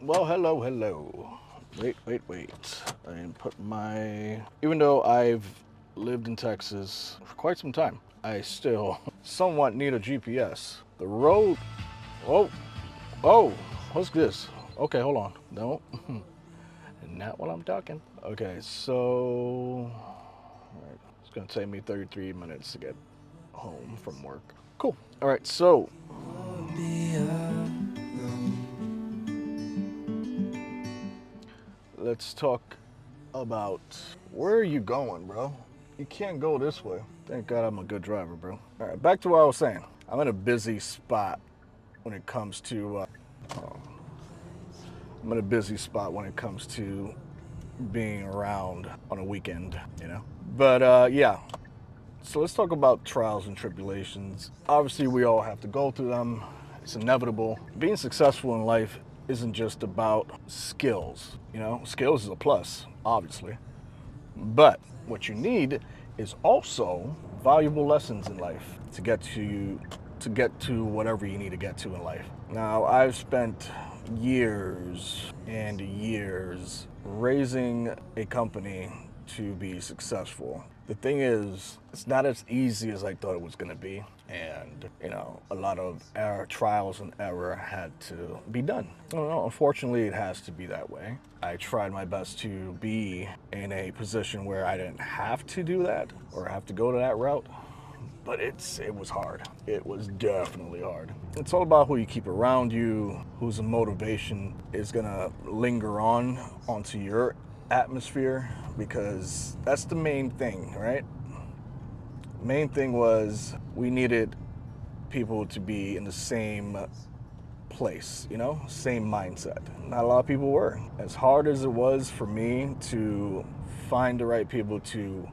Well, hello. Wait. I didn't put my. Even though I've lived in Texas for quite some time, I still somewhat need a GPS. The road. Oh, oh, what's this? Okay, hold on. No, not while I'm talking. Okay, so. Alright, it's gonna take me 33 minutes to get home from work. Cool. All right, so let's talk about where are you going, bro? You can't go this way. Thank God I'm a good driver, bro. All right, back to what I was saying. I'm in a busy spot when it comes to. I'm in a busy spot when it comes to being around on a weekend, you know. But yeah, so let's talk about trials and tribulations. Obviously, we all have to go through them. It's inevitable. Being successful in life isn't just about skills. You know, skills is a plus, obviously. But what you need is also valuable lessons in life to get to whatever you need to get to in life. Now, I've spent years and years raising a company to be successful. The thing is, it's not as easy as I thought it was going to be. And, you know, a lot of trials and error had to be done. Unfortunately, it has to be that way. I tried my best to be in a position where I didn't have to do that or have to go to that route. But it was hard. It was definitely hard. It's all about who you keep around you, whose motivation is gonna linger onto your atmosphere, because that's the main thing, right? Main thing was we needed people to be in the same place, you know, same mindset. Not a lot of people were. As hard as it was for me to find the right people to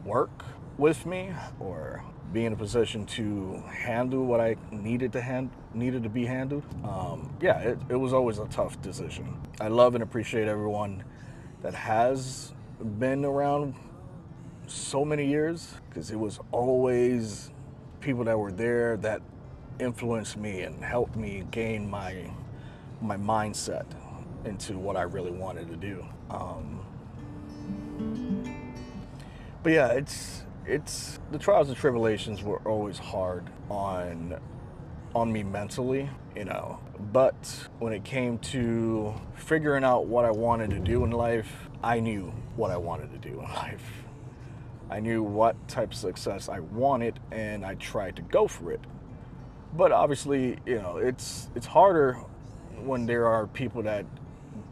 work with me or be in a position to handle what I needed to be handled. Yeah, it was always a tough decision. I love and appreciate everyone that has been around so many years, because it was always people that were there that influenced me and helped me gain my mindset into what I really wanted to do. But yeah, it's the trials and tribulations were always hard on me mentally, you know. But when it came to figuring out what I wanted to do in life, I knew what I wanted to do in life. I knew what type of success I wanted, and I tried to go for it. But obviously, you know, it's harder when there are people that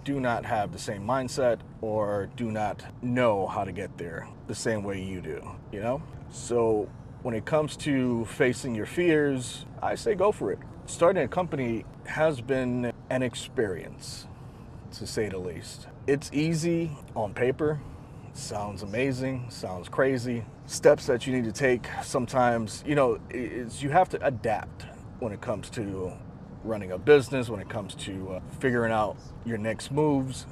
do not have the same mindset or do not know how to get there the same way you do, you know? So when it comes to facing your fears, I say go for it. Starting a company has been an experience, to say the least. It's easy on paper, sounds amazing, sounds crazy. Steps that you need to take sometimes, you know, is you have to adapt when it comes to running a business, when it comes to figuring out your next moves.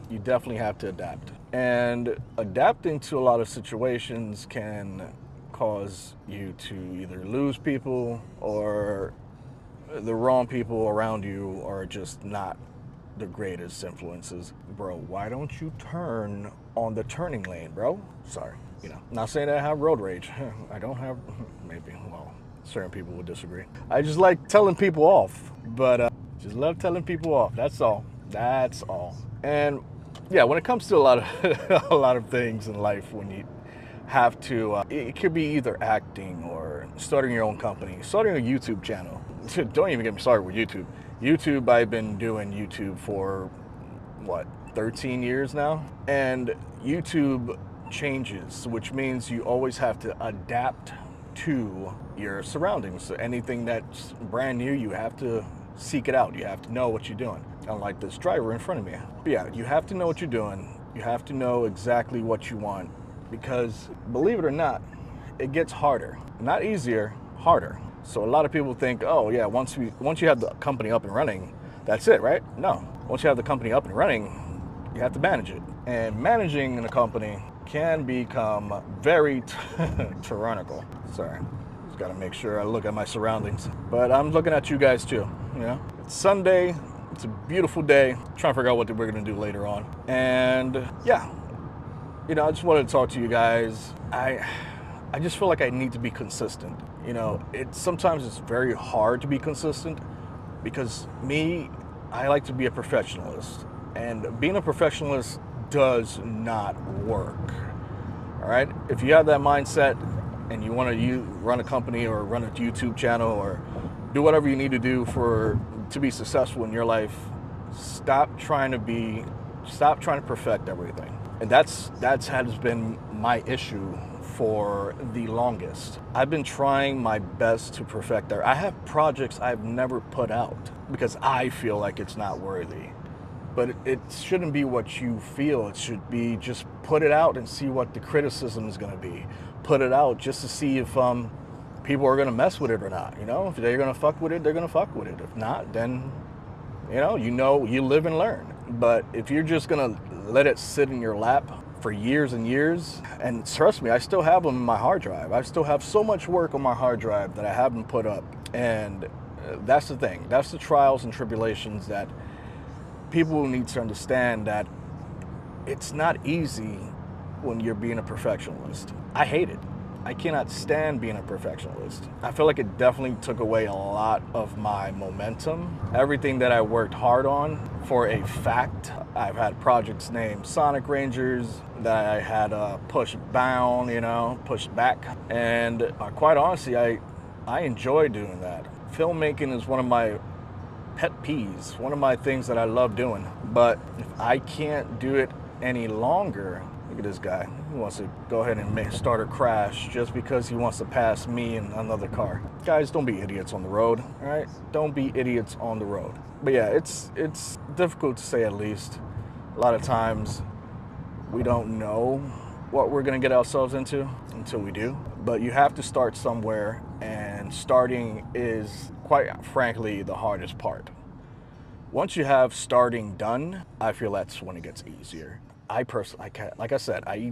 You definitely have to adapt. And adapting to a lot of situations can cause you to either lose people, or the wrong people around you are just not the greatest influences. Bro, why don't you turn on the turning lane, bro? Sorry, you know, not saying that I have road rage. I don't have, maybe, well, certain people would disagree. I just like telling people off, but just love telling people off. That's all. That's all. And yeah, when it comes to a lot of a lot of things in life, when you have to, it could be either acting or starting your own company, starting a YouTube channel. Don't even get me started with YouTube. YouTube, I've been doing YouTube for what, 13 years now, and YouTube changes, which means you always have to adapt to your surroundings. So anything that's brand new, you have to seek it out. You have to know what you're doing. Unlike this driver in front of me. But yeah, you have to know what you're doing. You have to know exactly what you want, because believe it or not, it gets harder. Not easier, harder. So a lot of people think, oh yeah, once you have the company up and running, that's it, right? No. Once you have the company up and running, you have to manage it. And managing in a company can become very tyrannical. Sorry, just gotta make sure I look at my surroundings. But I'm looking at you guys too, you know? It's Sunday, It's a beautiful day. Trying to figure out what we're gonna do later on. And yeah, I just wanted to talk to you guys. I just feel like I need to be consistent. Sometimes it's very hard to be consistent because I like to be a perfectionist. And being a perfectionist does not work. All right? If you have that mindset and you want to run a company or run a YouTube channel or do whatever you need to do to be successful in your life, stop trying to perfect everything. And that's has been my issue for the longest. I've been trying my best to perfect that. I have projects I've never put out because I feel like it's not worthy. But it shouldn't be what you feel. It should be just put it out and see what the criticism is going to be. Put it out just to see if people are going to mess with it or not. If they're going to fuck with it, they're going to fuck with it. If not, then you live and learn. But if you're just going to let it sit in your lap for years and years, and trust me, I still have them in my hard drive. I still have so much work on my hard drive that I haven't put up. And that's the thing. That's the trials and tribulations that people need to understand, that it's not easy when you're being a perfectionist. I hate it. I cannot stand being a perfectionist. I feel like it definitely took away a lot of my momentum. Everything that I worked hard on, for a fact, I've had projects named Sonic Rangers that I had pushed down, pushed back. And quite honestly, I enjoy doing that. Filmmaking is one of my pet peeves, one of my things that I love doing. But if I can't do it any longer, look at this guy. He wants to go ahead and start a crash just because he wants to pass me and another car. Guys, don't be idiots on the road, all right? Don't be idiots on the road. But yeah, it's difficult to say, at least. A lot of times we don't know what we're gonna get ourselves into until we do. But you have to start somewhere, and starting is, quite frankly, the hardest part. Once you have starting done, I feel that's when it gets easier. I personally, like I said, I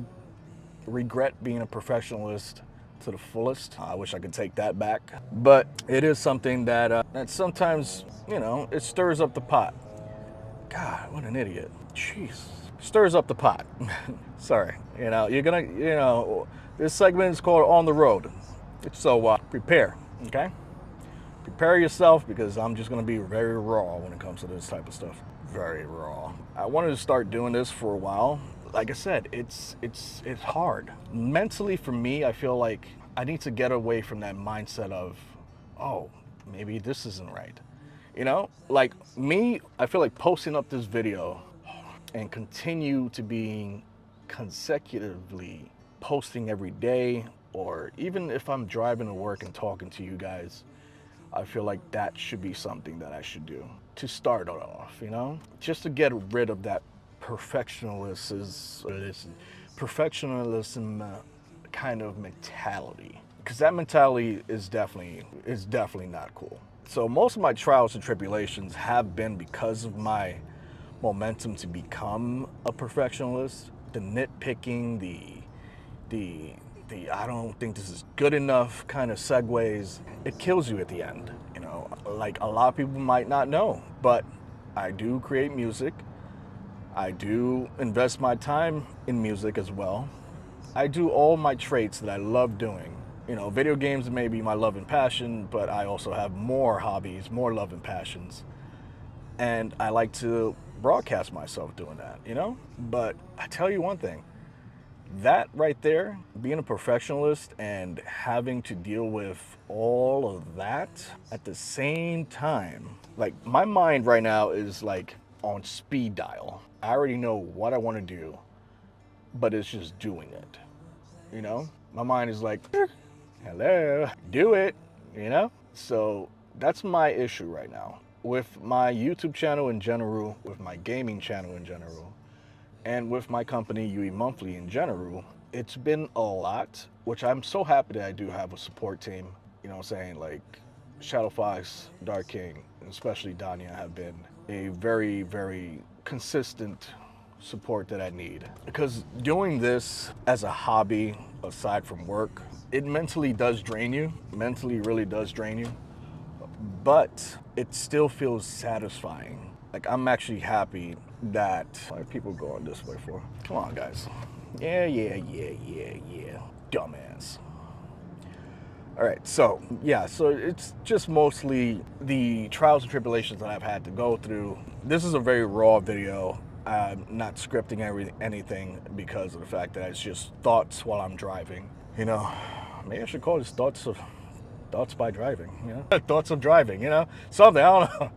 regret being a perfectionist to the fullest. I wish I could take that back. But it is something that sometimes, it stirs up the pot. God, what an idiot. Jeez. Stirs up the pot. Sorry. You're gonna, this segment is called On the Road. So prepare, okay? Prepare yourself, because I'm just gonna be very raw when it comes to this type of stuff. Very raw. I wanted to start doing this for a while. Like I said, it's hard. Mentally, for me, I feel like I need to get away from that mindset of, oh, maybe this isn't right. Like me, I feel like posting up this video and continue to be consecutively posting every day, or even if I'm driving to work and talking to you guys, I feel like that should be something that I should do to start it off, just to get rid of that perfectionism kind of mentality, because that mentality is definitely not cool. So most of my trials and tribulations have been because of my momentum to become a perfectionist, the nitpicking, the I don't think this is good enough kind of segues. It kills you at the end. Like a lot of people might not know, but I do create music. I do invest my time in music as well. I do all my traits that I love doing. Video games may be my love and passion, but I also have more hobbies, more love and passions. And I like to broadcast myself doing that, But I tell you one thing, that right there, being a perfectionist and having to deal with all of that at the same time, like my mind right now is like on speed dial. I already know what I want to do, but it's just doing it. My mind is like, hello, do it, So that's my issue right now with my YouTube channel in general, with my gaming channel in general, and with my company, UEMonthly, in general. It's been a lot, which I'm so happy that I do have a support team. Like Shadow Fox, Dark King, and especially Danya have been a very, very consistent support that I need. Because doing this as a hobby, aside from work, it mentally does drain you. Mentally really does drain you. But it still feels satisfying Like, I'm actually happy that, why are people going this way for? Come on, guys. Yeah. Dumbass. All right, so yeah, so it's just mostly the trials and tribulations that I've had to go through. This is a very raw video. I'm not scripting anything because of the fact that it's just thoughts while I'm driving. You know, maybe I should call this thoughts by driving. You know, thoughts of driving. You know, something, I don't know.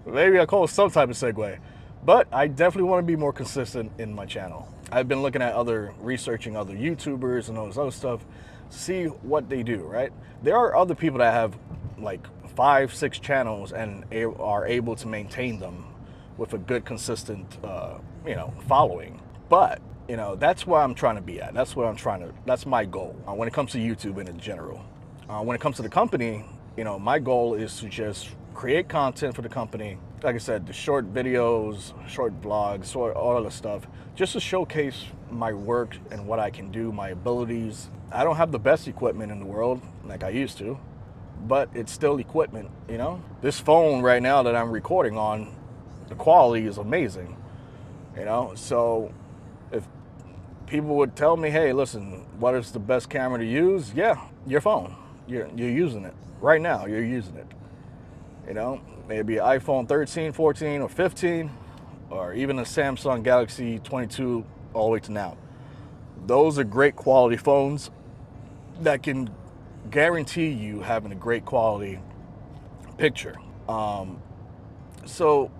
Maybe I call it some type of segue. But I definitely want to be more consistent in my channel. I've been looking at researching other YouTubers and all this other stuff, see what they do, right? There are other people that have like 5-6 channels and are able to maintain them with a good, consistent, following. But, that's where I'm trying to be at. That's my goal when it comes to YouTube and in general. When it comes to the company, my goal is to just create content for the company. Like I said, the short videos, short vlogs, all the stuff, just to showcase my work and what I can do, my abilities. I don't have the best equipment in the world like I used to, but it's still equipment, This phone right now that I'm recording on, the quality is amazing, So if people would tell me, hey, listen, what is the best camera to use? Yeah, your phone. You're using it. Right now, you're using it. Maybe iPhone 13, 14, or 15, or even a Samsung Galaxy 22 all the way to now. Those are great quality phones that can guarantee you having a great quality picture. So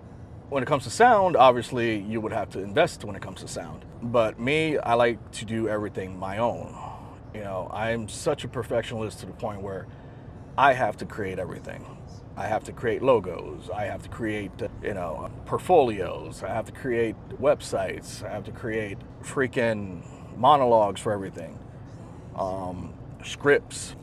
when it comes to sound, obviously you would have to invest when it comes to sound. But me, I like to do everything my own. I'm such a perfectionist to the point where I have to create everything. I have to create logos. I have to create, portfolios. I have to create websites. I have to create freaking monologues for everything. Scripts,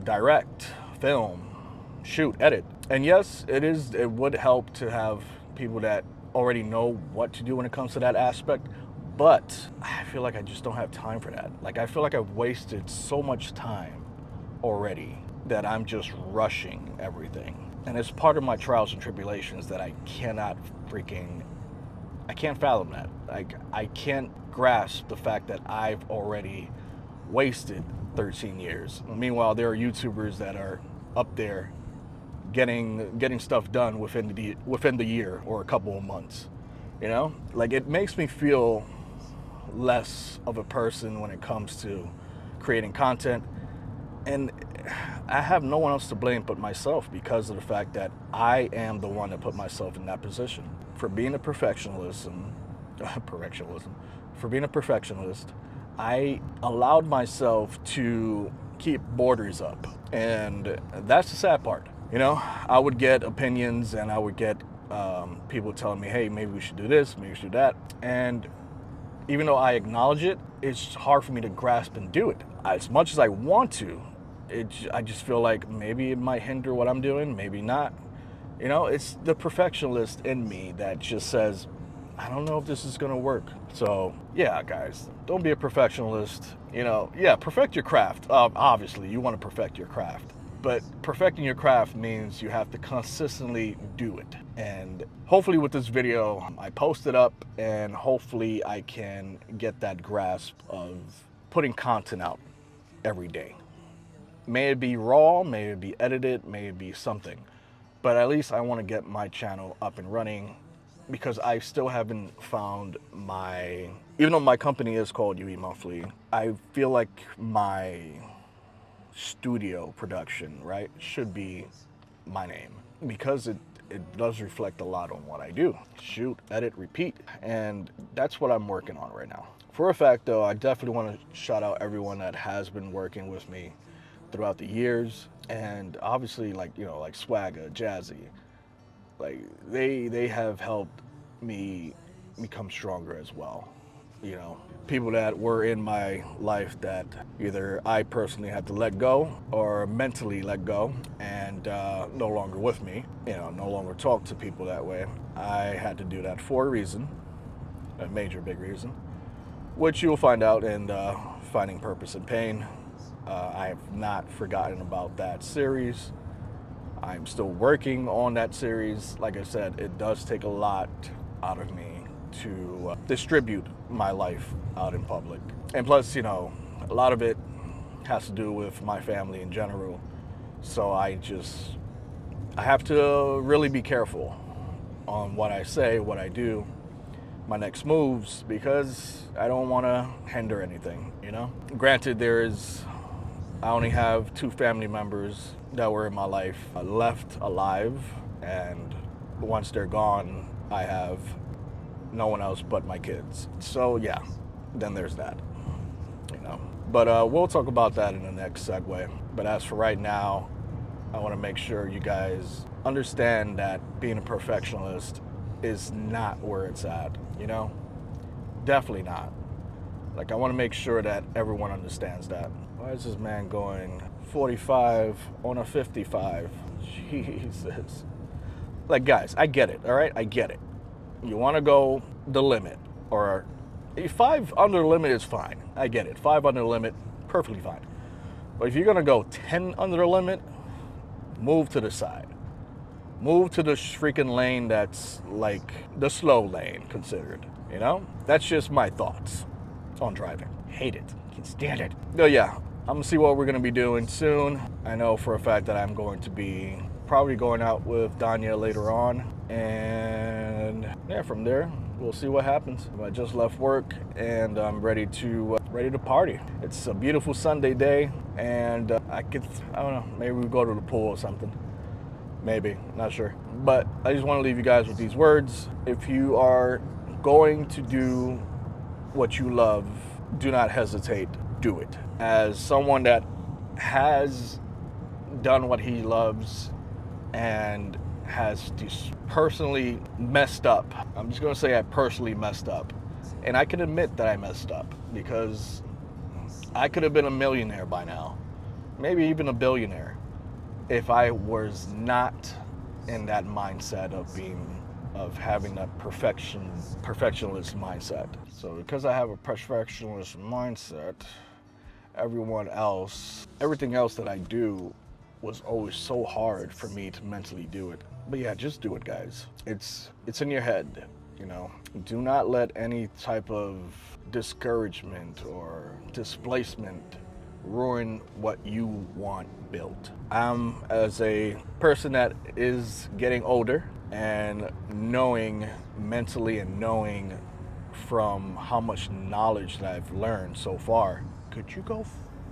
direct, film, shoot, edit. And yes, it would help to have people that already know what to do when it comes to that aspect. But I feel like I just don't have time for that. Like, I feel like I've wasted so much time already that I'm just rushing everything. And it's part of my trials and tribulations that I can't fathom that. Like, I can't grasp the fact that I've already wasted 13 years. Meanwhile, there are YouTubers that are up there getting stuff done within the year or a couple of months. Like, it makes me feel less of a person when it comes to creating content. And I have no one else to blame but myself because of the fact that I am the one that put myself in that position. For being a perfectionist, I allowed myself to keep borders up. And that's the sad part. I would get opinions and I would get people telling me, hey, maybe we should do this, maybe we should do that. And even though I acknowledge it, it's hard for me to grasp and do it. As much as I want to, I just feel like maybe it might hinder what I'm doing, maybe not. It's the perfectionist in me that just says, I don't know if this is gonna work. So yeah, guys, don't be a perfectionist. Perfect your craft. Obviously, you want to perfect your craft. But perfecting your craft means you have to consistently do it. And hopefully with this video, I post it up and hopefully I can get that grasp of putting content out every day. May it be raw, may it be edited, may it be something. But at least I want to get my channel up and running because I still haven't found even though my company is called UEMonthly, I feel like my studio production, right, should be my name because it does reflect a lot on what I do. Shoot, edit, repeat. And that's what I'm working on right now. For a fact though, I definitely want to shout out everyone that has been working with me throughout the years. And obviously like Swagga, Jazzy, like they have helped me become stronger as well. People that were in my life that either I personally had to let go or mentally let go and no longer with me, no longer talk to people that way. I had to do that for a reason, a major big reason, which you'll find out in Finding Purpose in Pain. I have not forgotten about that series. I'm still working on that series. Like I said, it does take a lot out of me to distribute my life out in public. And plus, a lot of it has to do with my family in general. So I have to really be careful on what I say, what I do, my next moves, because I don't want to hinder anything, Granted, I only have 2 family members that were in my life left alive, and once they're gone, I have no one else but my kids. So yeah, then there's that, But we'll talk about that in the next segue. But as for right now, I want to make sure you guys understand that being a perfectionist is not where it's at, Definitely not. Like, I want to make sure that everyone understands that. Why is this man going 45 on a 55? Jesus. Like, guys, I get it, all right? I get it. You want to go the limit, or 5 under the limit is fine. I get it. 5 under the limit, perfectly fine. But if you're going to go 10 under the limit, move to the side. Move to the freaking lane that's like the slow lane considered, That's just my thoughts on driving. Hate it. Can't stand it. But yeah, I'm gonna see what we're gonna be doing soon. I know for a fact that I'm going to be probably going out with Danya later on. And yeah, from there, we'll see what happens. I just left work and I'm ready to party. It's a beautiful Sunday day, and I don't know, maybe we'll go to the pool or something. Maybe, not sure. But I just want to leave you guys with these words. If you are going to do what you love, do not hesitate, do it. As someone that has done what he loves and has just personally messed up, I'm just gonna say I personally messed up. And I can admit that I messed up, because I could have been a millionaire by now, maybe even a billionaire, if I was not in that mindset of having that perfectionist mindset. So because I have a perfectionist mindset, everything else that I do was always so hard for me to mentally do it. But yeah, just do it, guys. It's in your head, Do not let any type of discouragement or displacement ruin what you want built. I'm, as a person that is getting older, and knowing mentally and knowing from how much knowledge that I've learned so far. Could you go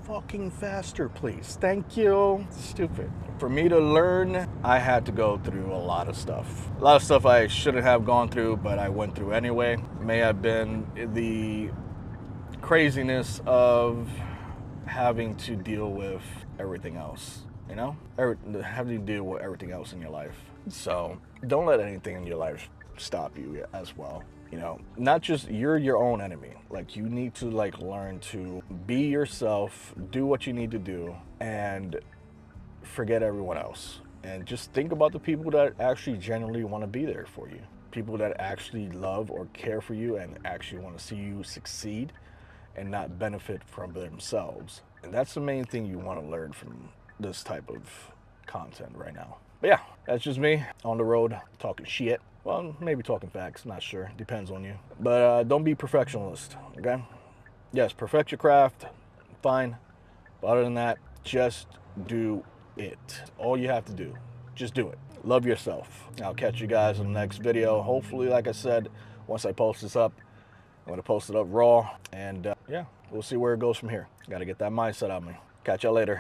fucking faster, please? Thank you. Stupid. For me to learn, I had to go through a lot of stuff. A lot of stuff I shouldn't have gone through, but I went through anyway. It may have been the craziness of having to deal with everything else, having to deal with everything else in your life. So don't let anything in your life stop you as well. Not just, you're your own enemy. Like, you need to learn to be yourself, do what you need to do, and forget everyone else. And just think about the people that actually genuinely want to be there for you. People that actually love or care for you and actually want to see you succeed and not benefit from themselves. And that's the main thing you want to learn from this type of content right now. But yeah, that's just me on the road talking shit. Well, maybe talking facts, not sure. Depends on you. But don't be perfectionist, okay? Yes, perfect your craft, fine. But other than that, just do it. All you have to do, just do it. Love yourself. I'll catch you guys in the next video. Hopefully, like I said, once I post this up, I'm going to post it up raw. And yeah, we'll see where it goes from here. Got to get that mindset out of me. Catch y'all later.